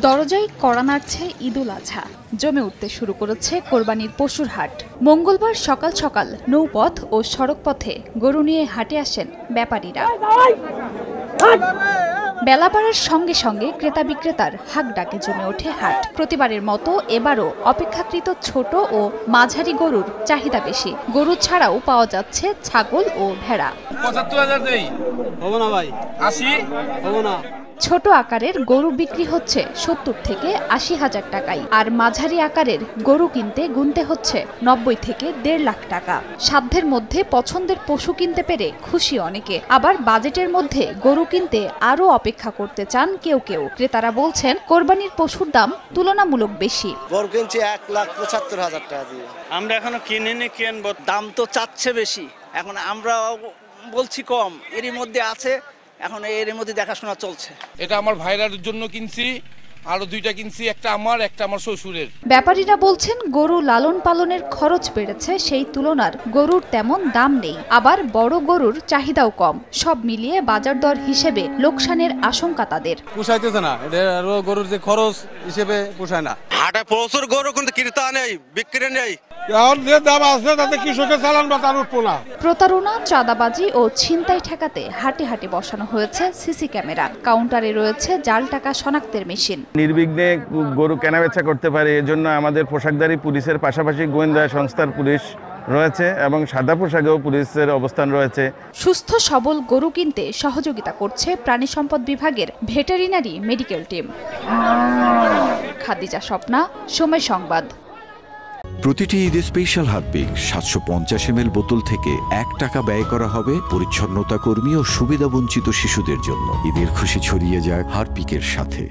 দরজায় কড়া নাড়ছে ঈদুল আজহা, জমে উঠতে শুরু করেছে কোরবানির পশুর হাট। মঙ্গলবার সকাল সকাল নৌপথ ও সড়ক পথে গরু নিয়ে হাটে আসেন ব্যাপারীরা। বেলা বাড়ার সঙ্গে সঙ্গে ক্রেতা বিক্রেতার হাক ডাকে জমে ওঠে হাট। প্রতিবারের মতো এবারও অপেক্ষাকৃত ছোট ও মাঝারি গরুর চাহিদা বেশি। গরু ছাড়াও পাওয়া যাচ্ছে ছাগল ও ভেড়া। ৭৫,০০০ দেই। হবে না ভাই, ৮০ হবে না। ছোট আকারের গরু বিক্রি হচ্ছে ৭০ থেকে ৮০,০০০ টাকায়, আর মাঝারি আকারের গরু কিনতে গুনতে হচ্ছে ৯০ থেকে ১.৫ লাখ টাকা। সাধ্যের মধ্যে পছন্দের পশু কিনতে পেরে খুশি অনেকে, আবার বাজেটের মধ্যে গরু কিনতে আরও অপেক্ষা করতে চান কেউ কেউ। ক্রেতারা বলছেন কোরবানির পশুর দাম তুলনামূলক বেশি। গরু কিনছি ১,৭৫,০০০ টাকা দিয়ে। আমরা এখনো কিনিনি, কিনবো। দাম তো চাচ্ছে বেশি, এখন আমরা বলছি কম, এরই মধ্যে আছে, এখন এর মধ্যে দেখাশোনা চলছে। এটা আমার ভাইরার জন্য কিনছি, আরো ২টা কিনছি, একটা আমার শ্বশুরের। ব্যাপারীরা বলছেন গরু লালন পালনের খরচ বেড়েছে, সেই তুলনার গরুর তেমন দাম নেই, আবার বড় গরুর চাহিদাও কম। সব মিলিয়ে বাজার দর হিসেবে লোকসানের আশঙ্কা তাদের। পোষাইতেছে না, এটা গরুর যে খরচ হিসেবে পোষায় না। হাটে প্রচুর গরু কিন্তু ক্রেতা নেই, বিক্রি নেই। প্রতারণা, চাঁদাবাজি ও ছিনতাই ঠেকাতে হাটে হাটে বসানো হয়েছে সিসি ক্যামেরা। কাউন্টারে রয়েছে জাল টাকা শনাক্তের মেশিন। নির্বিঘ্নে গরু কেনাবেচা করতে পারে, এজন্য আমাদের পোশাকধারী পুলিশের পাশাপাশি গোয়েন্দা সংস্থার পুলিশ রয়েছে এবং সাদা পোশাকেও পুলিশের অবস্থান রয়েছে। সুস্থ সবল গরু কিনতে সহযোগিতা করছে প্রাণী সম্পদ বিভাগের veterinary medical team. Khadija Swapna, সময় সংবাদ। প্রতিটি ঈদে স্পেশাল হারপিক ৭৫০ ml বোতল থেকে ১ টাকা ব্যয় করা হবে পরিচ্ছন্নতা কর্মী ও সুবিধাবঞ্চিত শিশুদের জন্য। ঈদের খুশি ছড়িয়ে যায় হারপিকের সাথে।